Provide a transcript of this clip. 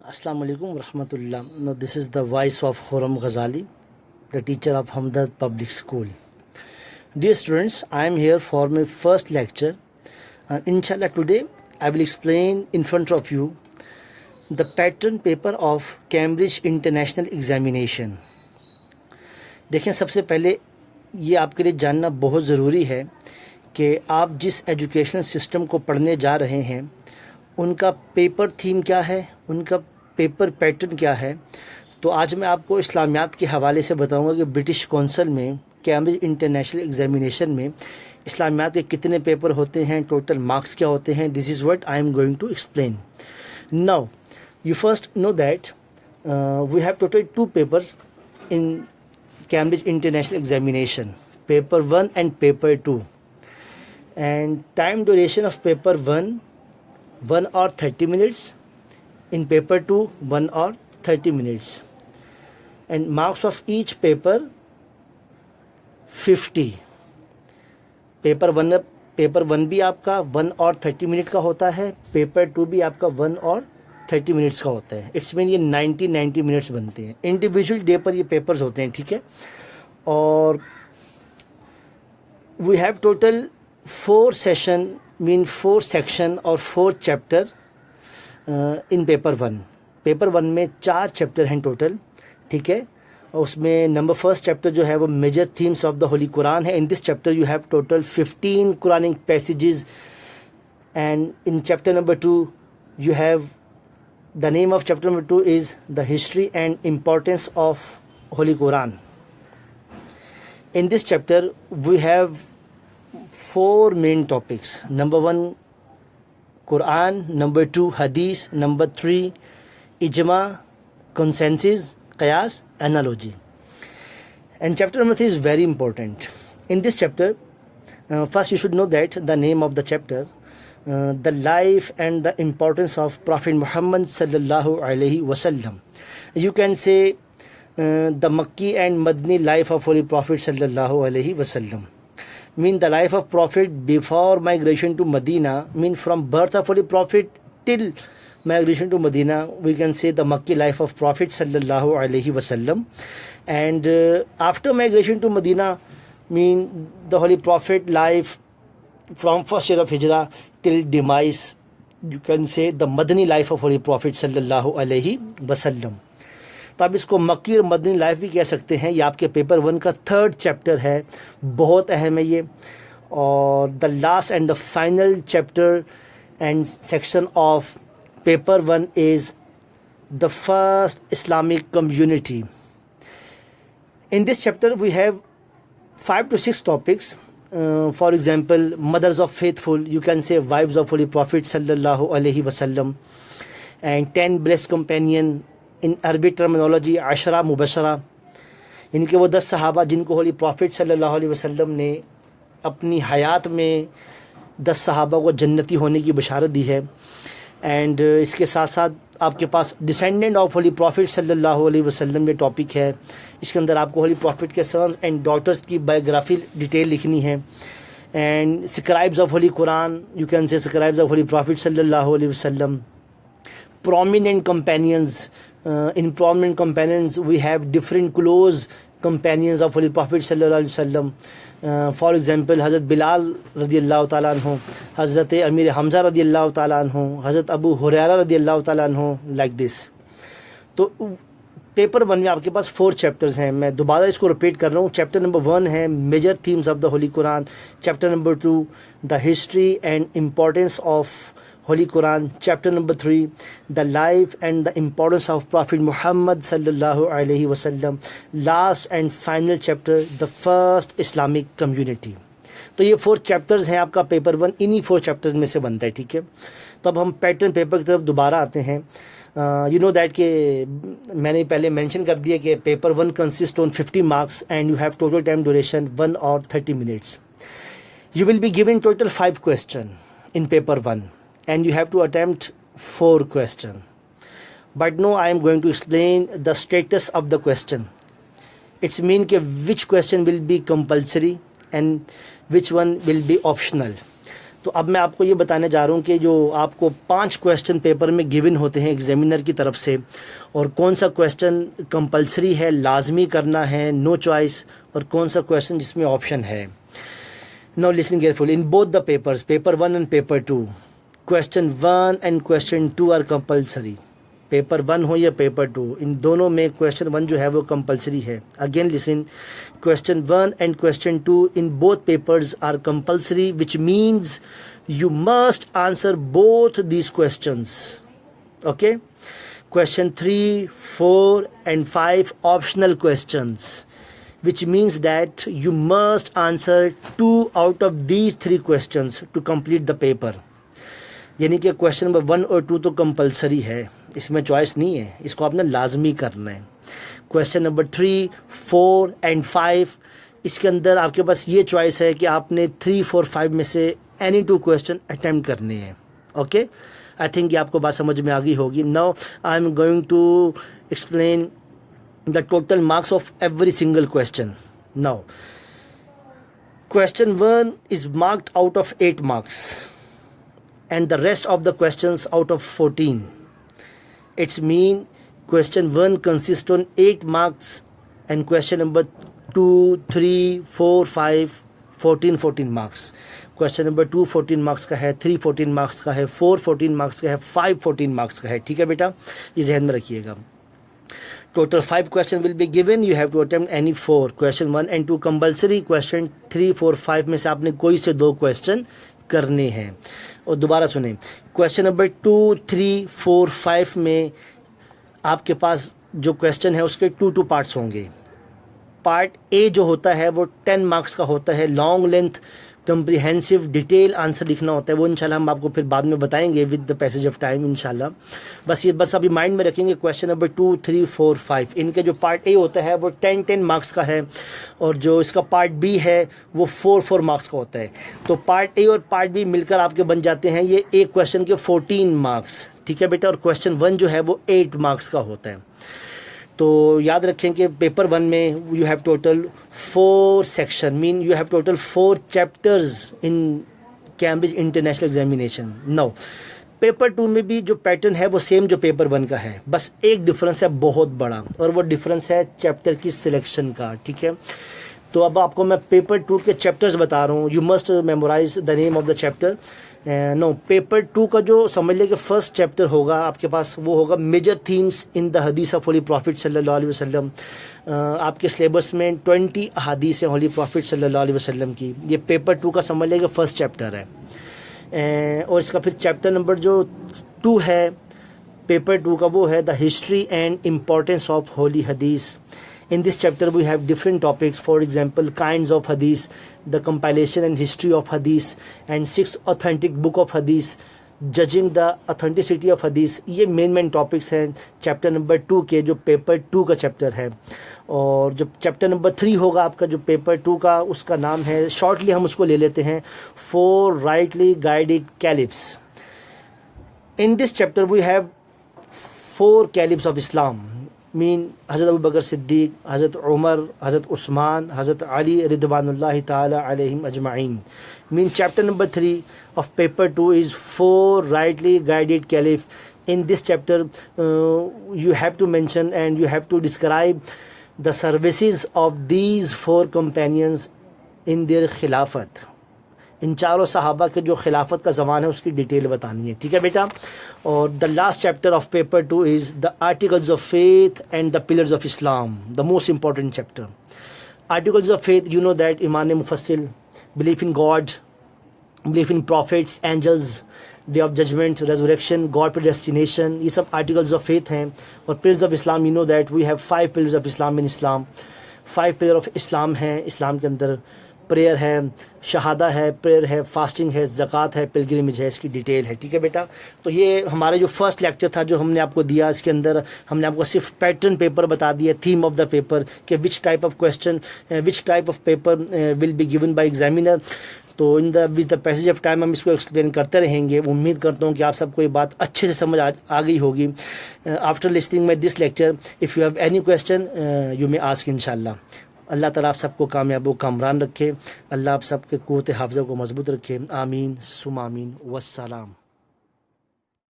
Assalamu alaikum warahmatullah. Now this is the voice of Khurram Ghazali, the teacher of Hamdard Public School. Dear students, I am here for my first lecture. Inshallah today I will explain in front of you the pattern paper of Cambridge International Examination. देखें, सबसे पहले ये आपके लिए जानना बहुत ज़रूरी है कि आप जिस एजुकेशनल सिस्टम को पढ़ने जा रहे हैं उनका पेपर थीम क्या है, उनका पेपर पैटर्न क्या है। तो आज मैं आपको इस्लामियात के हवाले से बताऊंगा कि ब्रिटिश कौंसिल में कैम्ब्रिज इंटरनेशनल एग्जामिनेशन में इस्लामियात के कितने पेपर होते हैं, टोटल मार्क्स क्या होते हैं। This is what I am going to explain. Now you first know that we have total 2 papers in Cambridge International Examination, paper 1 and paper 2, and time duration of paper 1 hour 30 minutes, in paper 2 1 hour 30 minutes, and marks of each paper 50. Paper 1 भी आपका 1 और 30 minute का होता है, paper 2 भी आपका 1 और 30 minutes का होता है। इट्स मीन ये 90 मिनट्स बनते हैं। इंडिविजुअल डे पर ये पेपर्स होते हैं, ठीक है। और we have total 4 session, mean 4 section और 4 चैप्टर इन पेपर 1। पेपर 1 में 4 चैप्टर हैं टोटल, ठीक है। उसमें नंबर फर्स्ट चैप्टर जो है वो major themes of the holy Quran है। In this chapter you have total 15 Quranic passages, and in chapter number 2 you have the name of chapter number 2 is the history and importance of Holy Quran. In this chapter we have 4 main topics. Number 1 Quran, number 2 Hadith, number 3 Ijma, consensus, Qiyas, analogy. And chapter number 3 is very important. In this chapter, first you should know that the name of the chapter, the life and the importance of Prophet Muhammad sallallahu alaihi wasallam. You can say the Makki and Madni life of Holy Prophet sallallahu alaihi wasallam. Mean the life of Prophet before migration to Medina, mean from birth of Holy Prophet till migration to Medina. We can say the Makki life of Prophet sallallahu alaihi wasallam. And after migration to Medina, mean the Holy Prophet life from first year of Hijrah till demise. You can say the Madani life of Holy Prophet sallallahu alaihi wasallam. तो आप इसको मक्की और Madani life भी कह सकते हैं। ये आपके पेपर 1 का 3rd चैप्टर है, बहुत अहम है ये। और the last and the final chapter and section of paper 1 is the first Islamic community. In this chapter we have 5 to 6 topics. For example, mothers of faithful, you can say wives of Holy Prophet sallallahu alaihi wasallam, and 10 blessed companion, in Arabic terminology ashara mubashara, इनके वो 10 सहाबा जिनको holy prophet सल्लल्लाहु अलैहि वसल्लम ने अपनी हयात में 10 सहाबा को जन्नती होने की बशारत दी है। एंड इसके साथ साथ आपके पास डिसेंडेंट ऑफ होली प्रॉफिट सल्लल्लाहु अलैहि वसल्लम ये टॉपिक है। इसके अंदर आपको होली प्रॉफिट के सन्स एंड डॉटर्स की बायोग्राफी डिटेल लिखनी है। And scribes of Holi Quran, you can say scribes of holy prophet सल्लल्लाहु अलैहि वसल्लम। prominent companions, in prominent companions we have different close companions of Holy Prophet sallallahu alaihi wasallam. For example, Hazrat Bilal radiyallahu ta'ala anhu, Hazrat Amir Hamza radiyallahu ta'ala anhu, Hazrat Abu Huraira radiyallahu ta'ala anhu, like this. तो paper 1 में आपके पास 4 chapters हैं। मैं दोबारा इसको repeat कर रहा हूँ। चैप्टर नंबर 1 है major themes of the holy Quran, chapter number 2 the history and importance of Holy Quran, chapter number 3 the life and the importance of Prophet Muhammad sallallahu alaihi wasallam, last and final chapter the first Islamic community. तो ये 4 chapters हैं आपका paper 1, इन्हीं 4 chapters में से बनता है, ठीक है। तो अब हम पैटर्न पेपर की तरफ दोबारा आते हैं। यू नो दैट कि मैंने पहले मेंशन कर दिया कि paper 1 consist on 50 marks and you have total time duration 1 और 30 minutes. You will be given total 5 question in paper 1 and you have to attempt 4 questions. But no, I am going to explain the status of the question. It's mean which question will be compulsory and which one will be optional. तो अब मैं आपको ये बताने जा रहा हूँ कि जो आपको 5 क्वेश्चन पेपर में गिवन होते हैं एग्जामिनर की तरफ से, और कौन सा क्वेश्चन कंपलसरी है, लाजमी करना है, नो चॉइस, और कौन सा क्वेश्चन जिसमें ऑप्शन है। Now listen carefully, in both the papers, paper 1 and paper 2, question 1 and question 2 are compulsory. Paper 1 हो या पेपर 2, इन दोनों में क्वेश्चन 1 जो है वो कंपलसरी है। Again listen, question 1 and question 2 in both papers are compulsory, which means you must answer both these questions. Okay, question 3, 4 and 5 optional questions, which means that you must answer 2 out of these 3 questions to complete the paper. यानी कि question number 1 और 2 तो compulsory है, इसमें choice नहीं है, इसको आपने लाजमी करना है। क्वेश्चन नंबर 3, 4 एंड 5, इसके अंदर आपके पास ये चॉइस है कि आपने 3, 4, 5 में से एनी 2 क्वेश्चन अटैम्प्ट करने हैं। ओके, आई थिंक ये आपको बात समझ में आ गई होगी। Now I am going to explain the total marks of every single question. Now question 1 is marked out of 8 marks and the rest of the questions out of 14. It's mean question 1 consists on 8 marks and question number 2, 3, 4, 5, 14 marks. Question number 2 14 marks का है, 3 14 marks का है, 4 14 marks का है, 5 14 marks का है। ठीक है बेटा, ये जहन में रखिएगा। Total 5 question will be given. You have to attempt any 4. Question 1 and 2 compulsory. Question 3, 4, 5 में से आपने कोई से 2 क्वेश्चन करने हैं। और दोबारा सुने, क्वेश्चन नंबर 2, 3, 4, 5 में आपके पास जो क्वेश्चन है उसके 2 पार्ट्स होंगे। पार्ट ए जो होता है वो 10 मार्क्स का होता है, long length comprehensive detail answer लिखना होता है। वो इंशाल्लाह हम आपको फिर बाद में बताएंगे with the passage of time इंशाल्लाह। बस अभी माइंड में रखेंगे। क्वेश्चन नंबर 2, 3, 4, 5 इनके जो पार्ट ए होता है वो 10 मार्क्स का है, और जो इसका पार्ट बी है वो 4 मार्क्स का होता है। तो पार्ट ए और पार्ट बी मिलकर आपके बन जाते हैं ये एक क्वेश्चन के 14 मार्क्स। ठीक है बेटा, और क्वेश्चन 1 जो है वो 8 मार्क्स का होता है। तो याद रखें कि पेपर 1 में you have total 4 section, mean you have total 4 chapters in Cambridge international examination. Now paper 2 में भी जो पैटर्न है वो सेम जो पेपर 1 का है, बस एक डिफरेंस है बहुत बड़ा, और वो डिफरेंस है चैप्टर की सिलेक्शन का। ठीक है, तो अब आपको मैं पेपर 2 के चैप्टर्स बता रहा हूँ। You must memorise the name of the chapter. No, paper 2 का जो समझ लें कि फर्स्ट चैप्टर होगा आपके पास, वो होगा मेजर थीम्स इन द हदीस ऑफ होली प्रॉफिट सल्लल्लाहु अलैहि वसल्लम। आपके सिलेबस में 20 हदीस हैं होली प्रॉफिट सल्लल्लाहु अलैहि वसल्लम की। ये पेपर 2 का समझ लें कि फर्स्ट चैप्टर है। और इसका फिर चैप्टर नंबर जो 2 है पेपर 2 का, वो है the history and importance of Holi हदीस। In this chapter we have different topics, for example kinds of hadith, the compilation and history of hadith, and 6th authentic book of hadith, judging the authenticity of hadith। ये main topics हैं chapter number 2 के, जो paper 2 का chapter है। और जो chapter number 3 होगा आपका जो पेपर 2 का, उसका नाम है, शॉर्टली हम उसको ले लेते हैं, 4 rightly guided caliphs। In this chapter we have 4 caliphs of Islam, mean हज़रत अबू बकर सिद्दीक, हज़रत उमर, हज़रत उस्मान, हज़रत अली रिदवानुल्लाहि ताला अलैहिम अजमाइन। Mean chapter number 3 of paper 2 is 4 rightly guided caliph. In this chapter you have to mention and you have to describe the services of these 4 companions in their खिलाफत। इन चारों सहाबा के जो खिलाफत का ज़मान है उसकी डिटेल बतानी है। ठीक है बेटा। और the last chapter of paper 2 is the articles of faith and the pillars of Islam, the most important chapter. Articles of faith, you know that ईमान मुफस्सिल, belief in God, belief in prophets, angels, day of judgment, resurrection, God predestination, ये सब articles of faith हैं। और pillars of Islam, you know that we have 5 pillars of Islam in Islam. 5 pillar of इस्लाम हैं इस्लाम के अंदर। Prayer है, शहादा है, प्रेयर है, फास्टिंग है, ज़कात है, पिलग्रिमेज है, इसकी डिटेल है। ठीक है बेटा। तो ये हमारा जो फर्स्ट लेक्चर था जो हमने आपको दिया, इसके अंदर हमने आपको सिर्फ पैटर्न पेपर बता दिया, थीम ऑफ द पेपर, कि which type of question, which type of paper will be given by examiner. तो in the with the passage of time हम इसको एक्सप्लेन करते रहेंगे। उम्मीद करता हूँ कि आप सबको ये बात अच्छे से समझ आ गई होगी। After listening my this lecture, if you have any question you may ask इंशाल्लाह। अल्लाह ताला आप सबको कामयाब व कामरान रखे। अल्लाह आप सबके क़ुव्वत हाफ़िज़ा को मज़बूत रखे। आमीन सुम आमीन वस्सलाम।